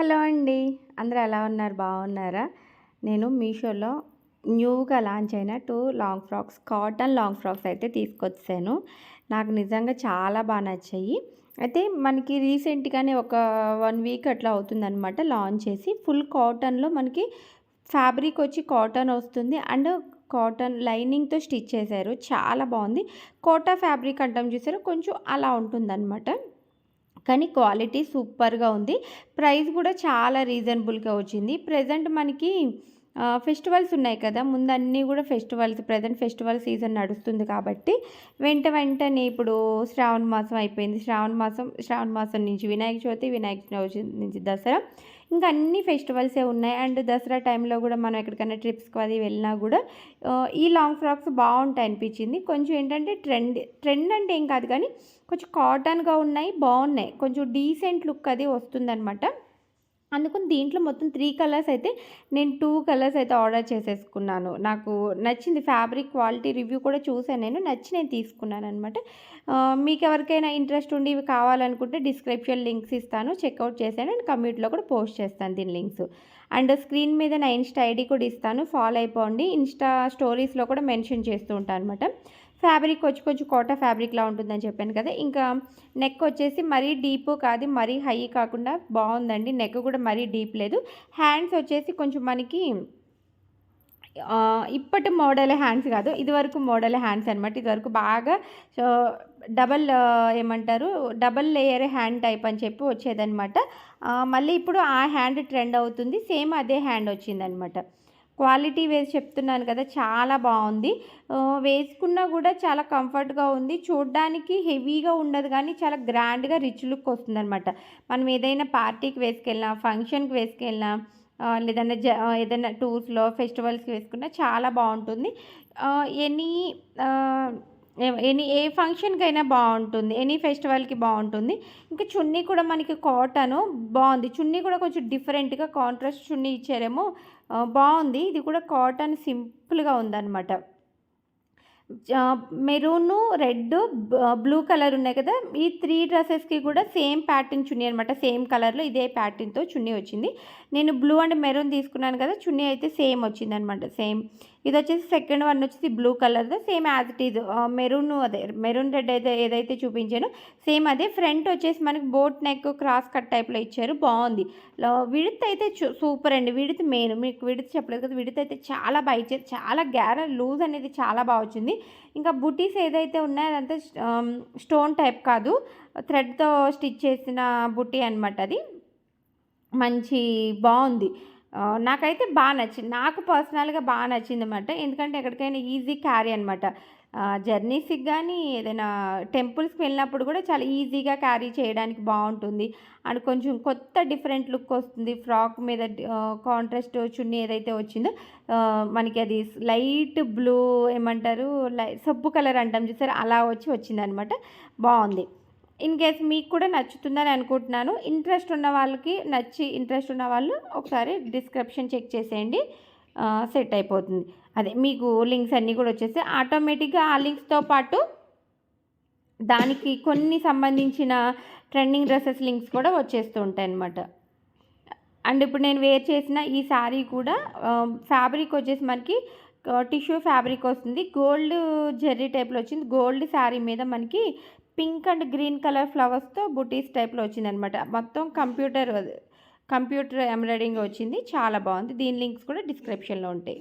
Hello అండి. అందరూ ఎలా ఉన్నారు? బాగున్నారా? నేను మీషోలో న్యూగా లాంచ్ అయిన 2 long frocks, cotton long frocks అయితే తీసుకొచ్చేసాను. నాకు నిజంగా చాలా నచ్చాయి. అయితే మనకి రీసెంట్‌గానే ఒక 1 వీక్ అట్లా అవుతుందనమాట లాంచ్ చేసి. ఫుల్ కాటన్‌లో మనకి ఫ్యాబ్రిక్ వచ్చి కాటన్ వస్తుంది. అండ్ కాటన్ లైనింగ్‌తో స్టిచ్ చేశారు. చాలా బాగుంది. కోటా ఫ్యాబ్రిక్ అంటాం చూసారా? కొంచెం అలా ఉంటుందనమాట. కానీ క్వాలిటీ సూపర్‌గా ఉంది. ప్రైస్ కూడా చాలా రీజనబుల్‌గా వచ్చింది. ప్రెజెంట్ మనకి ఫెస్టివల్స్ ఉన్నాయి కదా! ముందన్నీ కూడా ప్రెజెంట్ ఫెస్టివల్ సీజన్ నడుస్తుంది కాబట్టి వెంటనే ఇప్పుడు శ్రావణ మాసం అయిపోయింది. శ్రావణ మాసం నుంచి వినాయక చవితి, వినాయక చవితి నుంచి దసరా, ఇంకా అన్ని ఫెస్టివల్సే ఉన్నాయి. అండ్ దసరా టైంలో కూడా మనం ఎక్కడికైనా ట్రిప్స్‌కి అది వెళ్ళినా కూడా ఈ లాంగ్ ఫ్రాక్స్ బాగుంటాయి అనిపించింది. కొంచెం ఏంటంటే ట్రెండ్ అంటే ఏం కాదు కానీ కొంచెం కాటన్‌గా ఉన్నాయి, బాగున్నాయి. కొంచెం డీసెంట్ లుక్ అది వస్తుందనమాట. అందుకని దీంట్లో మొత్తం 3 కలర్స్ అయితే నేను 2 కలర్స్ అయితే ఆర్డర్ చేసేసుకున్నాను. నాకు నచ్చింది. ఫ్యాబ్రిక్ క్వాలిటీ రివ్యూ కూడా చూసాను నేను. నచ్చి నేను తీసుకున్నాననమాట. మీకెవరికైనా ఇంట్రెస్ట్ ఉండి ఇవి కావాలనుకుంటే డిస్క్రిప్షన్ లింక్స్ ఇస్తాను. చెక్‌ఔట్ చేసేయండి. అండ్ కమ్యూనిటీలో కూడా పోస్ట్ చేస్తాను దీని లింక్స్. అండ్ స్క్రీన్ మీద నా ఇన్‌స్టా ఐడీ కూడా ఇస్తాను. ఫాలో అయిపోండి. ఇన్‌స్టా స్టోరీస్‌లో కూడా మెన్షన్ చేస్తూ ఉంటాను అనమాట. ఫ్యాబ్రిక్ వచ్చి కొంచెం కోటా ఫ్యాబ్రిక్‌లా ఉంటుందని చెప్పాను కదా! ఇంకా నెక్ వచ్చేసి మరీ డీప్ కాదు, మరీ హై కాకుండా బాగుందండి. నెక్ కూడా మరీ డీప్ లేదు. హ్యాండ్స్ వచ్చేసి కొంచెం మనకి ఇప్పటి మోడల్ హ్యాండ్స్ కాదు. ఇదివరకు మోడల్ హ్యాండ్స్ అనమాట. ఇదివరకు బాగా సో డబల్ ఏమంటారు, డబల్ లేయర్ హ్యాండ్ టైప్ అని చెప్పి వచ్చేదనమాట. మళ్ళీ ఇప్పుడు ఆ హ్యాండ్ ట్రెండ్ అవుతుంది. సేమ్ అదే హ్యాండ్ వచ్చిందనమాట. క్వాలిటీ వేసి చెప్తున్నాను కదా! చాలా బాగుంది. వేసుకున్నా కూడా చాలా కంఫర్ట్‌గా ఉంది. చూడ్డానికి హెవీగా ఉండదు కానీ చాలా గ్రాండ్‌గా రిచ్ లుక్ వస్తుందనమాట. మనం ఏదైనా పార్టీకి వేసుకెళ్ళినా, ఫంక్షన్‌కి వేసుకెళ్ళినా, లేదన్నా ఏదైనా టూర్స్‌లో, ఫెస్టివల్స్‌కి వేసుకున్నా చాలా బాగుంటుంది. ఎనీ ఆహ్, ఏ ఫంక్షన్‌కైనా బాగుంటుంది. ఎనీ ఫెస్టివల్‌కి బాగుంటుంది. ఇంకా చున్నీ కూడా మనకి కాటను బాగుంది. చున్నీ కూడా కొంచెం డిఫరెంట్‌గా కాంట్రాస్ట్ చున్నీ ఇచ్చారేమో, బాగుంది. ఇది కూడా కాటన్ సింపుల్‌గా ఉందనమాట. మెరూను, రెడ్, బ్లూ కలర్ ఉన్నాయి కదా! ఈ 3 డ్రెసెస్‌కి కూడా సేమ్ ప్యాటర్న్ చున్నీ అనమాట. సేమ్ కలర్‌లో ఇదే ప్యాటర్న్‌తో చున్నీ వచ్చింది. నేను బ్లూ అండ్ మెరూన్ తీసుకున్నాను కదా! చున్నీ అయితే సేమ్ వచ్చిందనమాట. సేమ్ ఇదొచ్చేసి సెకండ్ వన్ వచ్చేసి బ్లూ కలర్‌ది same as it is. Maroon red అయితే ఏదైతే చూపించానో సేమ్ అదే. ఫ్రంట్ వచ్చేసి మనకి బోట్ నెక్ క్రాస్ కట్ టైప్‌లో ఇచ్చారు. బాగుంది. విడ్త్ అయితే సూపర్ అండి. Width main. మీకు విడ్త్ చెప్పలేదు కదా! విడ్త్ అయితే చాలా ఇచ్చారు. చాలా లూజ్ అనేది చాలా బాగా వచ్చింది. ఇంకా బుటీస్ ఏదైతే ఉన్నాయో అదంతా స్టోన్ టైప్ కాదు. థ్రెడ్‌తో స్టిచ్ చేసిన బుటీ అనమాట అది. మంచి బాగుంది. నాకైతే నచ్చింది. నాకు పర్సనల్‌గా నచ్చిందనమాట. ఎందుకంటే ఎక్కడికైనా ఈజీ క్యారీ అనమాట. జర్నీస్‌కి గానీ, ఏదైనా టెంపుల్స్‌కి వెళ్ళినప్పుడు కూడా చాలా ఈజీగా క్యారీ చేయడానికి బాగుంటుంది. అండ్ కొంచెం కొత్త డిఫరెంట్ లుక్ వస్తుంది. ఫ్రాక్ మీద కాంట్రాస్ట్ చున్నీ ఏదైతే వచ్చిందో, మనకి అది లైట్ బ్లూ ఏమంటారు, సబ్బు కలర్ అంటాం చూసారా? అలా వచ్చిందనమాట. బాగుంది. ఇన్ కేస్ మీకు కూడా నచ్చుతుందని అనుకుంటున్నాను. ఇంట్రెస్ట్ ఉన్న వాళ్ళు ఒకసారి డిస్క్రిప్షన్ చెక్ చేసేయండి. సెట్ అయిపోతుంది. అదే మీకు లింక్స్ అన్నీ కూడా వచ్చేసాయి. ఆటోమేటిక్‌గా ఆ లింక్స్‌తో పాటు దానికి కొన్ని సంబంధించిన ట్రెండింగ్ డ్రెసెస్ లింక్స్ కూడా వచ్చేస్తూ ఉంటాయన్నమాట. అండ్ ఇప్పుడు నేను వేర్ చేసిన ఈ శారీ కూడా ఫ్యాబ్రిక్ వచ్చేసి మనకి టిష్యూ ఫ్యాబ్రిక్ వస్తుంది. గోల్డ్ జెర్రీ టైప్‌లో వచ్చింది. గోల్డ్ శారీ మీద మనకి పింక్ అండ్ గ్రీన్ కలర్ ఫ్లవర్స్‌తో బుటీస్ టైప్‌లో వచ్చిందనమాట. మొత్తం కంప్యూటర్ ఎంబ్రాయిడరింగ్ వచ్చింది. చాలా బాగుంది. దీని లింక్స్ కూడా డిస్క్రిప్షన్‌లో ఉంటాయి.